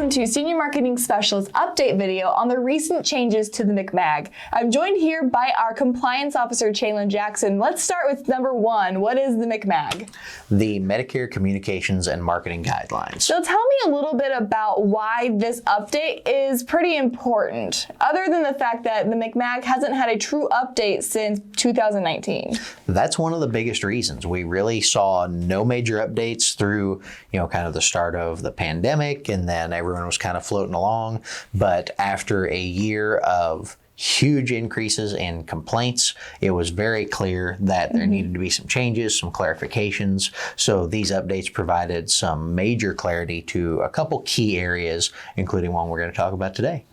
welcome to Senior Marketing Specialist update video on the recent changes to the MCMAC. I'm joined here by our Compliance Officer, Chalen Jackson. Let's start with number one. What is the MCMAC? The Medicare Communications and Marketing Guidelines. So tell me a little bit about why this update is pretty important, other than the fact that the MCMAC hasn't had a true update since 2019. That's one of the biggest reasons. We really saw no major updates through, kind of the start of the pandemic, and then everyone was kind of floating along. But after a year of huge increases in complaints, it was very clear that there needed to be some changes, some clarifications. So these updates provided some major clarity to a couple key areas, including one we're going to talk about today.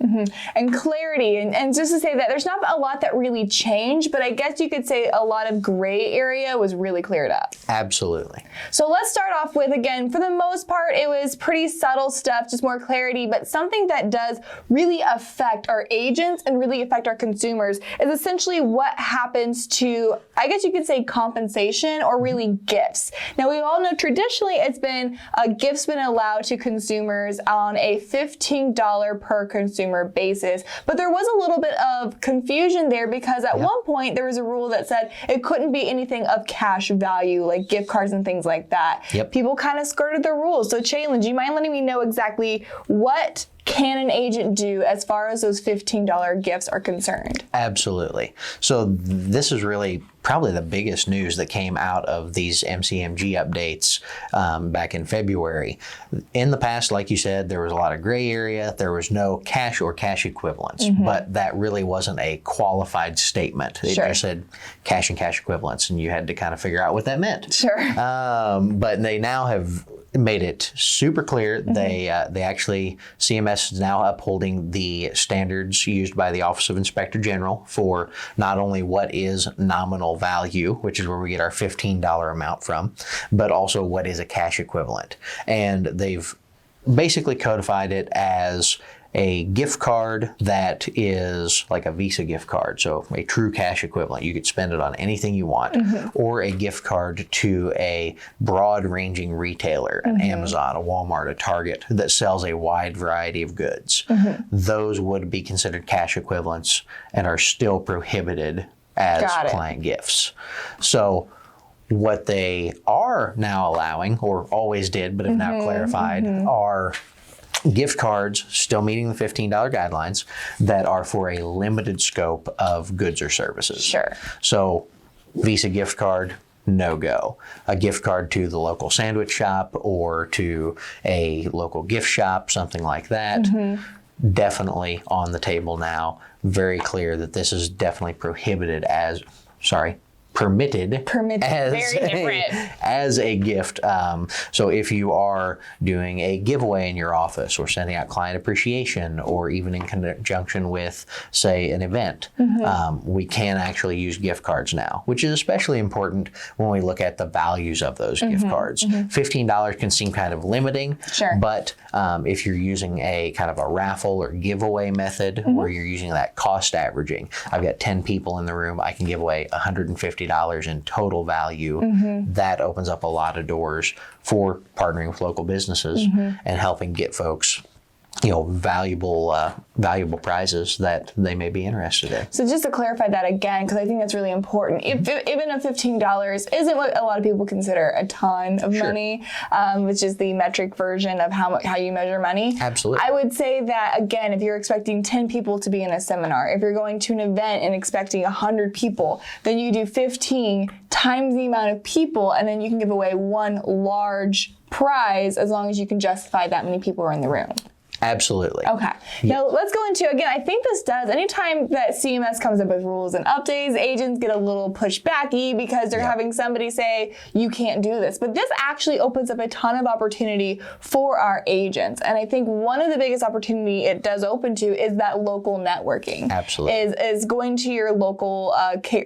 And clarity, and just to say that there's not a lot that really changed, but I guess you could say a lot of gray area was really cleared up. Absolutely. So let's start off with, again, for the most part, it was pretty subtle stuff, just more clarity, but something that does really affect our agents and really affect our consumers is essentially what happens to, I guess you could say, compensation or really gifts. Now, we all know traditionally it's been, gifts been allowed to consumers on a $15 per consumer basis, but there was a little bit of confusion there because at one point there was a rule that said it couldn't be anything of cash value, like gift cards and things like that. People kind of skirted the rules. So Chalen, do you mind letting me know exactly what can an agent do as far as those $15 gifts are concerned? Absolutely. So this is really probably the biggest news that came out of these MCMG updates back in February. In the past, like you said, there was a lot of gray area. There was no cash or cash equivalents, but that really wasn't a qualified statement. It just said cash and cash equivalents, and you had to kind of figure out what that meant. But they now have made it super clear. They actually, CMS is now upholding the standards used by the Office of Inspector General for not only what is nominal value, which is where we get our $15 amount from, but also what is a cash equivalent. And they've basically codified it as a gift card that is like a Visa gift card, so a true cash equivalent. You could spend it on anything you want, or a gift card to a broad-ranging retailer, an Amazon, a Walmart, a Target, that sells a wide variety of goods. Those would be considered cash equivalents and are still prohibited as client gifts. So what they are now allowing, or always did but have now clarified, are gift cards still meeting the $15 guidelines that are for a limited scope of goods or services. So Visa gift card, no go. A gift card to the local sandwich shop or to a local gift shop, something like that, definitely on the table now. Very clear that this is definitely prohibited as, permitted as a gift. So if you are doing a giveaway in your office or sending out client appreciation or even in conjunction with, say, an event, we can actually use gift cards now, which is especially important when we look at the values of those gift cards. $15 can seem kind of limiting, but if you're using a kind of a raffle or giveaway method where you're using that cost averaging, I've got 10 people in the room, I can give away $150 in total value. That opens up a lot of doors for partnering with local businesses and helping get folks valuable prizes that they may be interested in. So just to clarify that again, because I think that's really important, even if $15 isn't what a lot of people consider a ton of money, which is the metric version of how you measure money. Absolutely. I would say that, again, if you're expecting 10 people to be in a seminar, if you're going to an event and expecting 100 people, then you do 15 times the amount of people, and then you can give away one large prize as long as you can justify that many people are in the room. Absolutely. Okay. Now let's go into, again, I think this does, anytime that CMS comes up with rules and updates, agents get a little pushbacky because they're having somebody say, you can't do this. But this actually opens up a ton of opportunity for our agents. And I think one of the biggest opportunity it does open to is that local networking. Absolutely. Is going to your local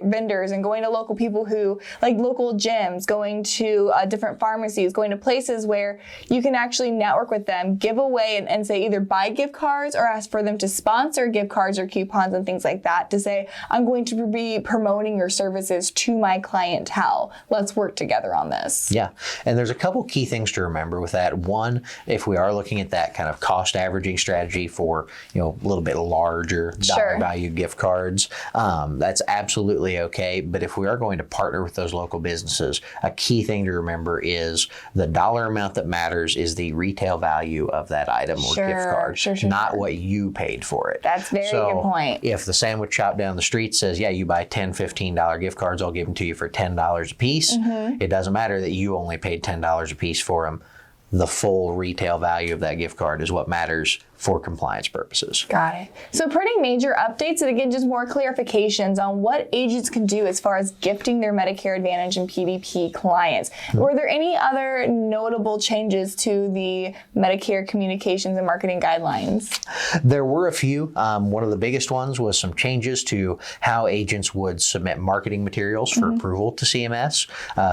vendors and going to local people who, like local gyms, going to different pharmacies, going to places where you can actually network with them, give away and say, either buy gift cards or ask for them to sponsor gift cards or coupons and things like that to say, I'm going to be promoting your services to my clientele. Let's work together on this. Yeah, and there's a couple key things to remember with that. One, if we are looking at that kind of cost averaging strategy for, a little bit larger dollar value gift cards, that's absolutely okay. But if we are going to partner with those local businesses, a key thing to remember is the dollar amount that matters is the retail value of that item or gift card, not what you paid for it. That's a very good point. If the sandwich shop down the street says, yeah, you buy 10, $15 gift cards, I'll give them to you for $10 a piece, it doesn't matter that you only paid $10 a piece for them. The full retail value of that gift card is what matters for compliance purposes. Got it. So pretty major updates, and again, just more clarifications on what agents can do as far as gifting their Medicare Advantage and PDP clients. Were there any other notable changes to the Medicare communications and marketing guidelines? There were a few. One of the biggest ones was some changes to how agents would submit marketing materials for approval to CMS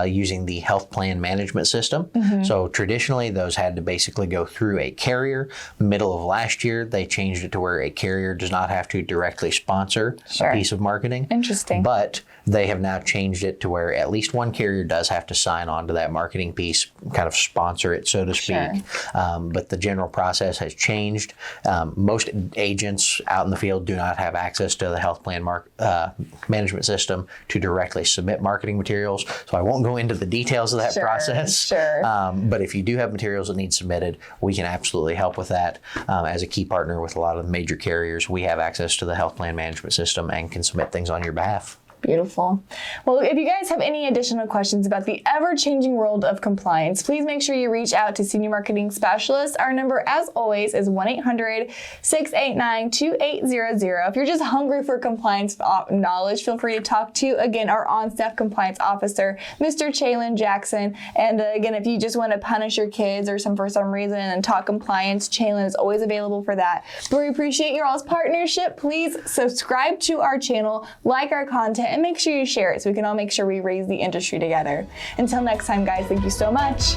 using the health plan management system. So traditionally, those had to basically go through a carrier. Middle of last year, they changed it to where a carrier does not have to directly sponsor a piece of marketing. Interesting. But they have now changed it to where at least one carrier does have to sign on to that marketing piece, kind of sponsor it, so to speak. But the general process has changed. Most agents out in the field do not have access to the health plan management system to directly submit marketing materials. So I won't go into the details of that process. But if you do have materials that need submitted, we can absolutely help with that. As a key partner with a lot of the major carriers, we have access to the health plan management system and can submit things on your behalf. Beautiful. Well, if you guys have any additional questions about the ever-changing world of compliance, please make sure you reach out to Senior Marketing Specialist. Our number, as always, is 1-800-689-2800. If you're just hungry for compliance knowledge, feel free to talk to, again, our on-staff compliance officer, Mr. Chalen Jackson. And again, if you just want to punish your kids or for some reason and talk compliance, Chalen is always available for that. But we appreciate your all's partnership. Please subscribe to our channel, like our content, and make sure you share it so we can all make sure we raise the industry together. Until next time, guys, thank you so much.